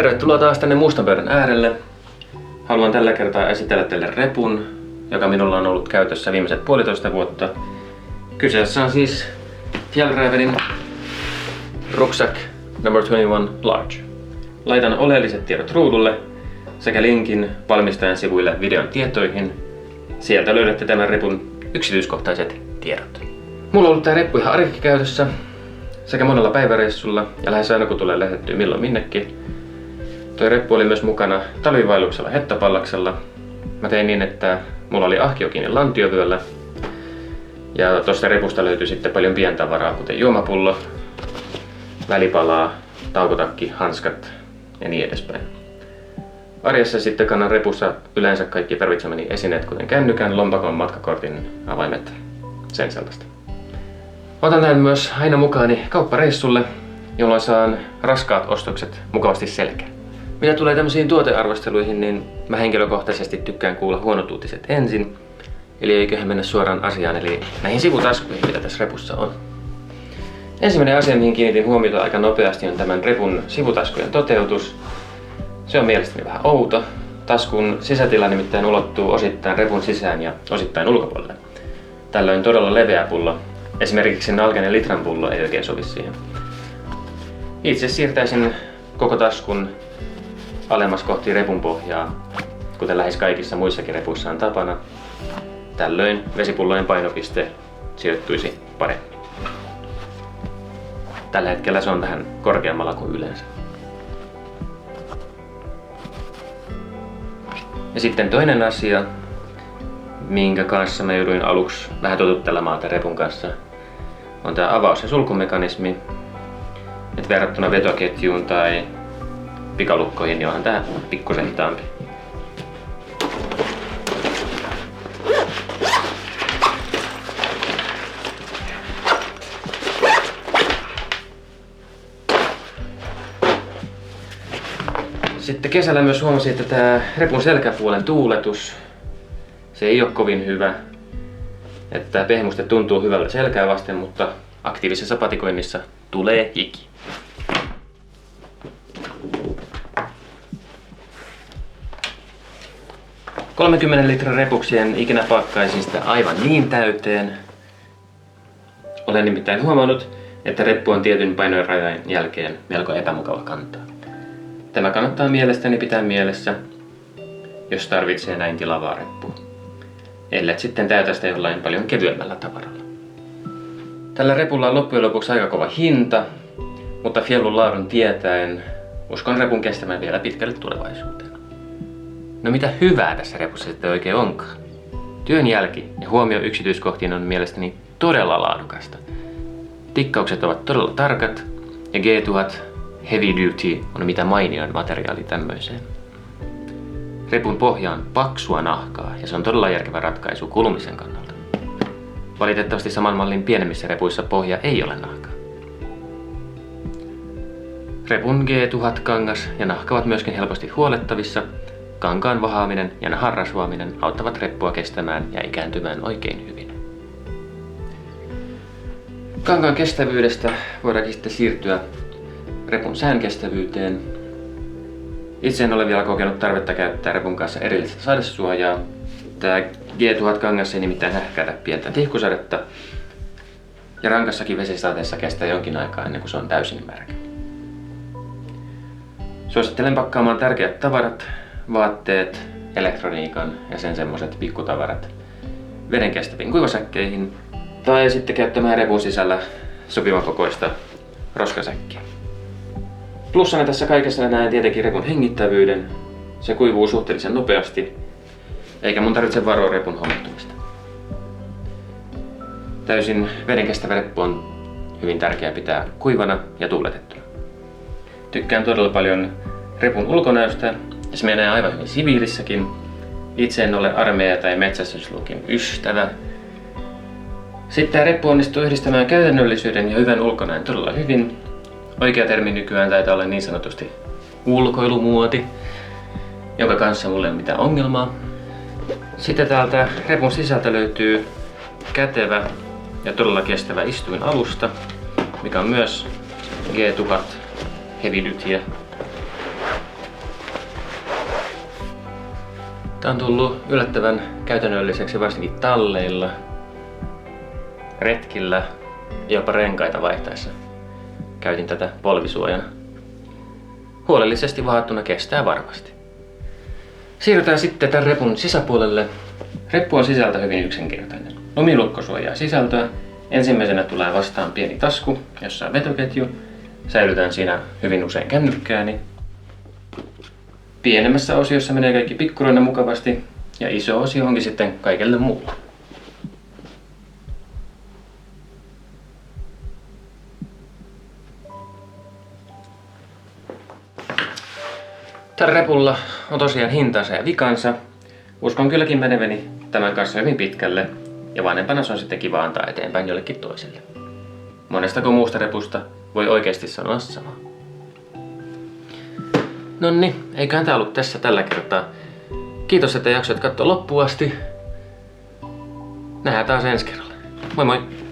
Tervetuloa taas tänne mustan pöydän äärelle. Haluan tällä kertaa esitellä teille repun, joka minulla on ollut käytössä viimeiset 1,5 vuotta. Kyseessä on siis Fjällrävenin Rucksack No. 21 Large. Laitan oleelliset tiedot ruudulle sekä linkin valmistajan sivuille videon tietoihin. Sieltä löydätte tämän repun yksityiskohtaiset tiedot. Mulla on ollut tää reppu ihan arkikäytössä sekä monella päiväreissulla ja lähes aina kun tulee lähdettyä milloin minnekin. Toi reppu oli myös mukana talvivailuksella Hettapallaksella. Mä tein niin, että mulla oli ahkio kiinni lantiovyöllä. Ja tosta repusta löytyi sitten paljon pientavaraa, kuten juomapullo, välipalaa, taukotakki, hanskat ja niin edespäin. Arjessa sitten kannan repussa yleensä kaikki tarvitsemani esineet, kuten kännykän, lompakon, matkakortin, avaimet, sen sellaista. Otan tämän myös aina mukaani kauppareissulle, jolloin saan raskaat ostokset mukavasti selkään. Mitä tulee tämmöisiin tuotearvosteluihin, niin mä henkilökohtaisesti tykkään kuulla huonot uutiset ensin. Eli eiköhän mennä suoraan asiaan, eli näihin sivutaskuihin, mitä tässä repussa on. Ensimmäinen asia, mihin kiinnitin huomiota aika nopeasti, on tämän repun sivutaskujen toteutus. Se on mielestäni vähän outo. Taskun sisätila nimittäin ulottuu osittain repun sisään ja osittain ulkopuolelle. Tällöin todella leveä pullo, esimerkiksi nalkeinen litran pullo, ei oikein sovi siihen. Itse siirtäisin koko taskun alemmas kohti repun pohjaa, kuten lähes kaikissa muissakin repuissa on tapana. Tällöin vesipullojen painopiste sijoittuisi paremmin. Tällä hetkellä se on vähän korkeammalla kuin yleensä. Ja sitten toinen asia, minkä kanssa mä jouduin aluksi vähän totuttelemaan tämän repun kanssa, on tämä avaus- ja sulkumekanismi. Et verrattuna vetoketjuun tai pikalukkoihin, niin onhan tää pikkusen hitaampi. Sitten kesällä myös huomasin, että tää repun selkäpuolen tuuletus, se ei ole kovin hyvä. Että tää pehmuste tuntuu hyvältä selkää vasten, mutta aktiivisessa patikoinnissa tulee hiki. – 30 litran repuksi en ikinä pakkaisin sitä aivan niin täyteen. Olen nimittäin huomannut, että reppu on tietyn painorajan jälkeen melko epämukava kantaa. Tämä kannattaa mielestäni pitää mielessä, jos tarvitsee näin tilavaa reppua. Ellet sitten täytä sitä jollain paljon kevyemmällä tavaralla. Tällä repulla on loppujen lopuksi aika kova hinta, mutta Fjällun laadun tietäen uskon repun kestävän vielä pitkälle tulevaisuuteen. No mitä hyvää tässä repussa sitten oikein onkaan? Työn jälki ja huomio yksityiskohtiin on mielestäni todella laadukasta. Tikkaukset ovat todella tarkat ja G1000 Heavy Duty on mitä mainioin materiaali tämmöiseen. Repun pohja on paksua nahkaa ja se on todella järkevä ratkaisu kulumisen kannalta. Valitettavasti saman mallin pienemmissä repuissa pohja ei ole nahkaa. Repun G1000-kangas ja nahka ovat myöskin helposti huolettavissa. Kankaan vahaaminen ja nahan rasvaaminen auttavat reppua kestämään ja ikääntymään oikein hyvin. Kankaan kestävyydestä voidaankin sitten siirtyä repun säänkestävyyteen. Itse en ole vielä kokenut tarvetta käyttää repun kanssa erillistä sadesuojaa. Tää G1000-kangas ei nimittäin hähkäitä pientä tihkusadetta. Ja rankassakin vesisateessa kestää jonkin aikaa ennen kuin se on täysin märkä. Suosittelen pakkaamaan tärkeät tavarat, vaatteet, elektroniikan ja sen semmoset pikkutavarat vedenkestäviin kuivasäkkeihin tai sitten käyttämään repun sisällä sopivan kokoista roskasäkkiä. Plussana tässä kaikessa näen tietenkin repun hengittävyyden. Se kuivuu suhteellisen nopeasti, eikä mun tarvitse varoa repun homehtumista. Täysin vedenkestävä reppu on hyvin tärkeää pitää kuivana ja tuuletettuna. Tykkään todella paljon repun ulkonäöstä ja se menee aivan hyvin siviilissäkin. Itse en ole armeija- tai metsästysluokin ystävä. Sitten tämä reppu onnistuu yhdistämään käytännöllisyyden ja hyvän ulkonäön todella hyvin. Oikea termi nykyään taitaa olla niin sanotusti ulkoilumuoti, jonka kanssa mulla ei ole mitään ongelmaa. Sitten täältä repun sisältä löytyy kätevä ja todella kestävä istuinalusta, mikä on myös G1000 Heavy Dutyä. Tää on tullut yllättävän käytännölliseksi varsinkin talleilla, retkillä ja jopa renkaita vaihtaessa. Käytin tätä polvisuojana. Huolellisesti vaattuna kestää varmasti. Siirrytään sitten tämän repun sisäpuolelle. Reppu on sisältä hyvin yksinkertainen. Lumilukko suojaa sisältöä. Ensimmäisenä tulee vastaan pieni tasku, jossa on vetoketju. Säilytän siinä hyvin usein kännykkääni. Pienemmässä osiossa menee kaikki pikkuroina mukavasti ja iso osio onkin sitten kaikelle muulle. Tällä repulla on tosiaan hintansa ja vikansa. Uskon kylläkin meneväni tämän kanssa hyvin pitkälle ja vanhempana se on sitten kiva antaa eteenpäin jollekin toiselle. Monestako muusta repusta voi oikeasti sanoa samaa. Nonni, eiköhän tää ollut tässä tällä kertaa. Kiitos, että jaksoit katsoa loppuun asti. Nähdään taas ensi kerralla. Moi moi!